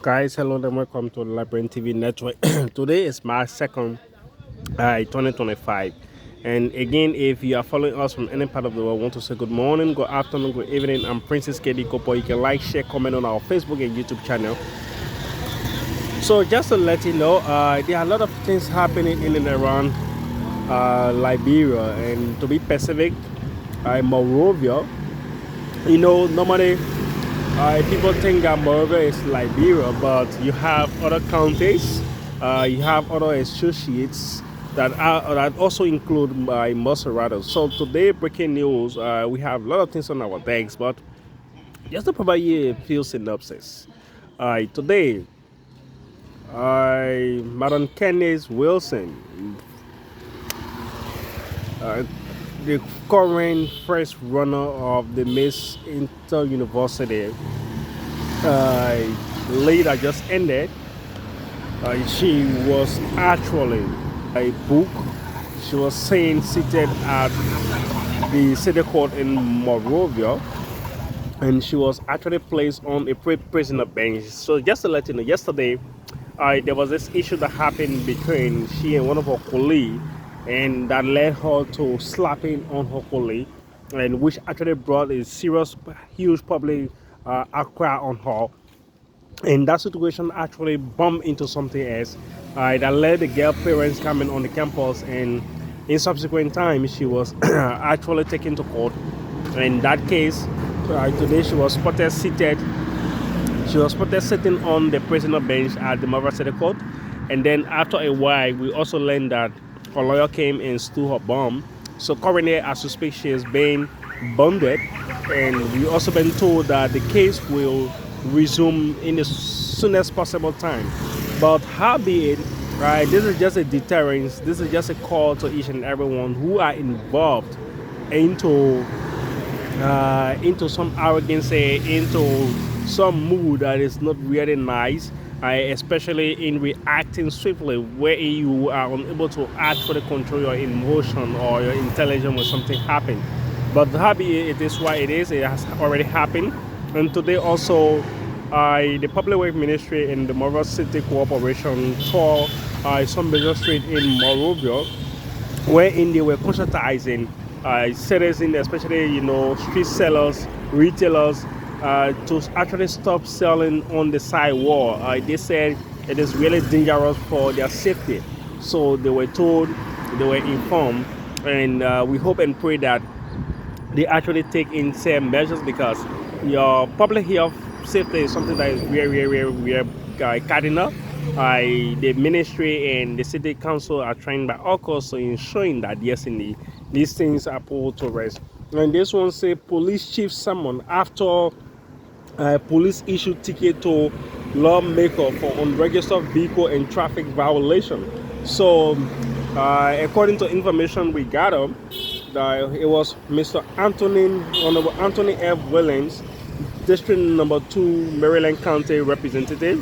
Guys, hello and welcome to the Liberia TV network. Today is March 2nd, 2025. And again, if you are following us from any part of the world, I want to say good morning, good afternoon, good evening. I'm Princess KD Kopo. You can like, share, comment on our Facebook and YouTube channel. So just to let you know, there are a lot of things happening in and around Liberia. And to be specific, Monrovia. Normally people think that Monrovia is Liberia, but you have other counties, you have other associates that also include Maserati. So today, breaking news, we have a lot of things on our decks, but just to provide you a few synopsis. Today, Madam Kenneth Wilson, uh, the current first runner of the Miss Inter University lead that just ended. She was actually a book. She was saying seated at the city court in Monrovia, and she was actually placed on a prisoner bench. So just to let you know, yesterday there was this issue that happened between she and one of her colleagues, and that led her to slapping on her colleague, and which actually brought a serious, huge public outcry on her. And that situation actually bumped into something else that led the girl parents coming on the campus, and in subsequent time she was actually taken to court. In that case, today she was spotted sitting on the prisoner bench at the Monrovia City Court. And then after a while, we also learned that her lawyer came and stole her bond. So currently, as we speak, she is being bonded. And we also been told that the case will resume in the soonest possible time. But how be it, right? This is just a deterrence. This is just a call to each and everyone who are involved into some arrogancy, into some mood that is not really nice, especially in reacting swiftly, where you are unable to act for the control your emotion or your intelligence when something happened. But happy it is why it is. It has already happened, and today also. The Public Works Ministry and the Monrovia City Corporation tore some major street in Monrovia, wherein they were conscientizing citizens, especially street sellers, retailers, to actually stop selling on the sidewalk. They said it is really dangerous for their safety, so they were told, they were informed, and we hope and pray that they actually take in same measures, because your public health safety is something that is very cardinal. The ministry and the city council are trying by all costs to ensuring that yes, indeed, these things are put to rest. And this one say police chief summon after police issue ticket to lawmaker for unregistered vehicle and traffic violation. So, according to information we gathered, it was Mr. Honorable Anthony F. Williams, District Number 2 Maryland County Representative,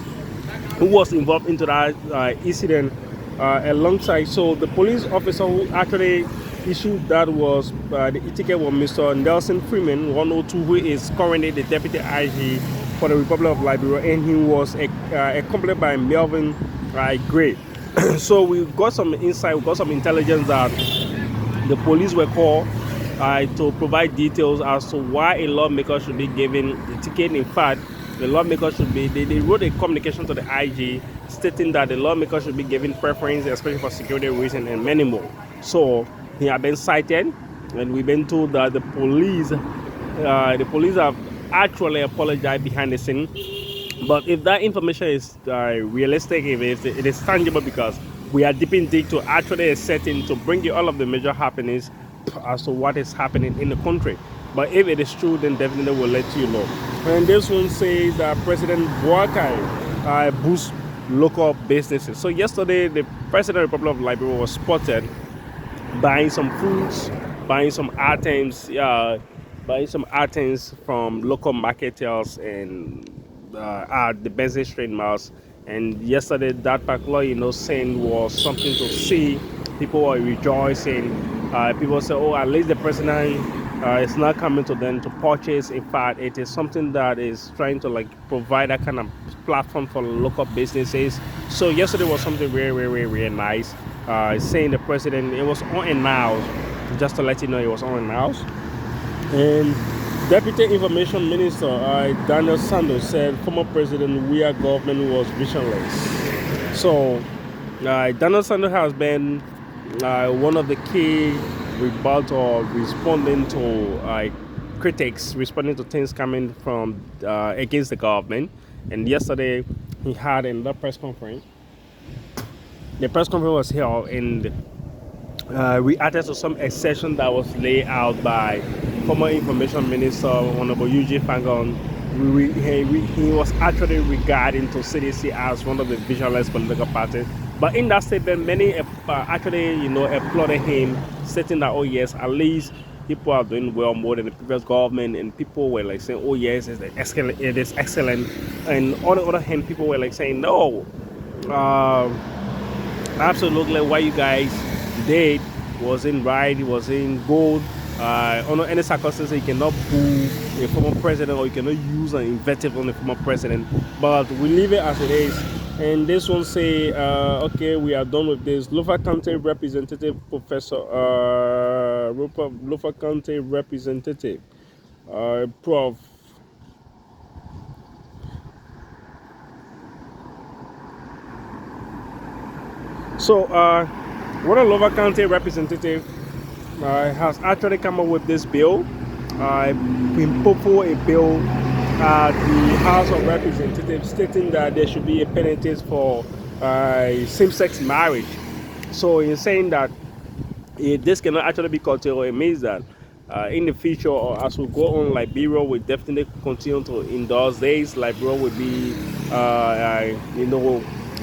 who was involved into that incident alongside. So the police officer who actually issued that was the ticket was Mr. Nelson Freeman 102, who is currently the deputy IG for the Republic of Liberia, and he was accompanied by Melvin Gray. So we got some insight, we got some intelligence that the police were called to provide details as to why a lawmaker should be given the ticket. In fact, the lawmaker should be, they wrote a communication to the IG stating that the lawmaker should be given preference, especially for security reasons and many more. So he had been cited, and we've been told that the police have actually apologized behind the scene. But if that information is realistic, if it is tangible, because we are dipping deep to actually setting to bring you all of the major happenings as to what is happening in the country. But if it is true, then definitely we'll let you know. And this one says that President Boakai boosts local businesses. So yesterday, the President of the Republic of Liberia was spotted buying some foods, buying some items from local marketers and at the Benson Street Mall. And yesterday, that particular scene was something to see. People were rejoicing. People say, "Oh, at least the president It's not coming to them to purchase. In fact, it is something that is trying to like provide that kind of platform for local businesses. So yesterday was something very nice. Saying the president, it was unannounced. Just to let you know, it was unannounced. And Deputy Information Minister Daniel Sanders said former President Weah government was visionless. So Daniel Sanders has been one of the key rebut or responding to critics, responding to things coming from against the government. And yesterday he had another press conference. The press conference was held and reacted to some exception that was laid out by former Information Minister Honorable Eugene Fangon. He was actually regarding to CDC as one of the visionless political parties. But in that statement, many actually, applauded him, stating that, oh yes, at least people are doing well more than the previous government, and people were like saying, oh yes, it is excellent. And on the other hand, people were like saying, no, absolutely, what you guys did wasn't right, it wasn't good. Under any circumstances, you cannot boo a former president or you cannot use an invective on a former president. But we leave it as it is. And this one say, okay, we are done with this. Lofa County Representative Professor, Lofa County Representative, Prof. So, one of Lofa County Representative has actually come up with this bill. Been put forward a bill at the House of Representatives stating that there should be a penalty for same-sex marriage. So in saying that this cannot actually be curtailed, it means that in the future, or as we go on, Liberia will definitely continue to endorse this. Liberia will be,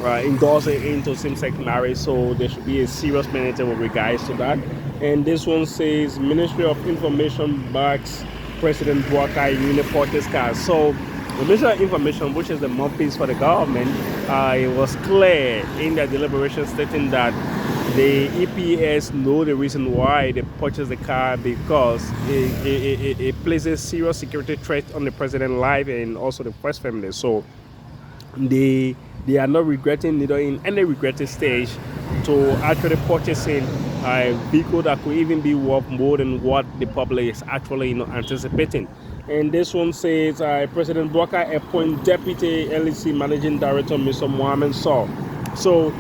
endorsing into same-sex marriage. So there should be a serious penalty with regards to that. And this one says Ministry of Information backs President Boakai unit purchase cars. So the Ministry of Information, which is the mouthpiece for the government, it was clear in their deliberation stating that the EPS know the reason why they purchased the car, because it places serious security threat on the president's life and also the first family. So they are not regretting, neither in any regretted stage, to actually purchasing a vehicle that could even be worth more than what the public is actually anticipating. And this one says President Boakai appoint Deputy LEC Managing Director Mr. Mohammed Saw. So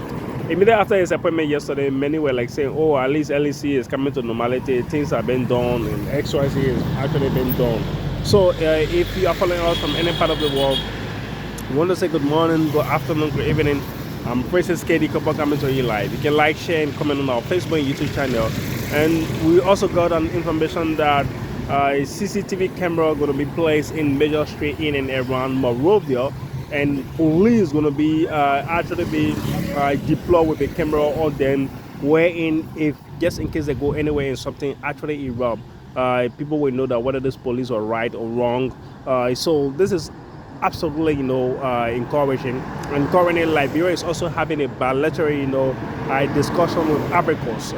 immediately after his appointment yesterday, many were like saying, oh, at least LEC is coming to normality, things have been done, and XYZ has actually been done. So if you are following us from any part of the world, we want to say good morning, good afternoon, good evening. I'm Princess KD Copper coming to you live. You can like, share, and comment on our Facebook and YouTube channel. And we also got an information that a CCTV camera going to be placed in major street in and around Monrovia, and police going to be actually be deployed with a camera on them, wherein if just in case they go anywhere and something actually erupt, people will know that whether this police are right or wrong. So this is absolutely, encouraging. And currently, Liberia is also having a bilateral, discussion with Africans,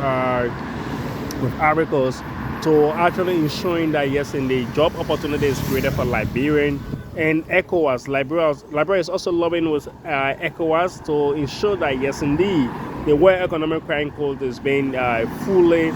to actually ensuring that yes, indeed, job opportunities created for Liberian and ECOWAS. Liberia is also lobbying with ECOWAS to ensure that yes, indeed, the World Economic Crime Code is being fully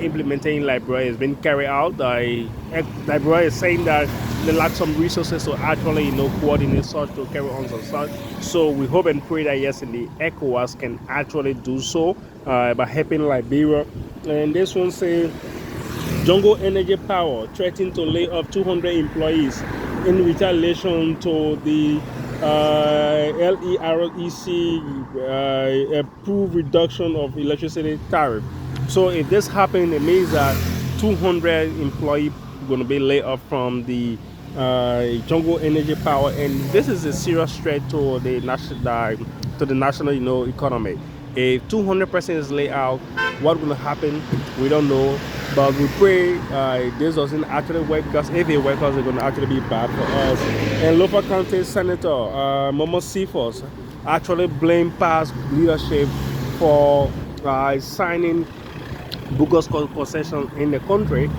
implemented in Liberia, is being carried out. Liberia is saying that they lack some resources to actually, coordinate such, to carry on such. So we hope and pray that yes, indeed, ECOWAS can actually do so by helping Liberia. And this one says, Jungle Energy Power threatening to lay off 200 employees in retaliation to the LEREC approved reduction of electricity tariff. So if this happens, it means that 200 employees are going to be laid off from the Jungle Energy Power, and this is a serious threat to the national, economy. If 200% is laid out, what's going to happen? We don't know. But we pray this doesn't actually work, because if it works, it's going to actually be bad for us. And Lofa County Senator Momo Sifos actually blamed past leadership for signing bogus concession in the country.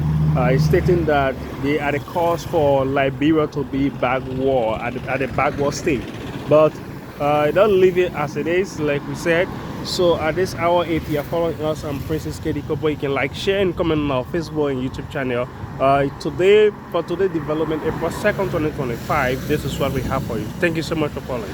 stating that they are the cause for Liberia to be backward at the backward state. But don't leave it as it is, like we said. So at this hour, if you are following us, I'm Princess KD Kobo. You can like, share, and comment on our Facebook and YouTube channel. For today development, April 2nd, 2025, this is what we have for you. Thank you so much for following.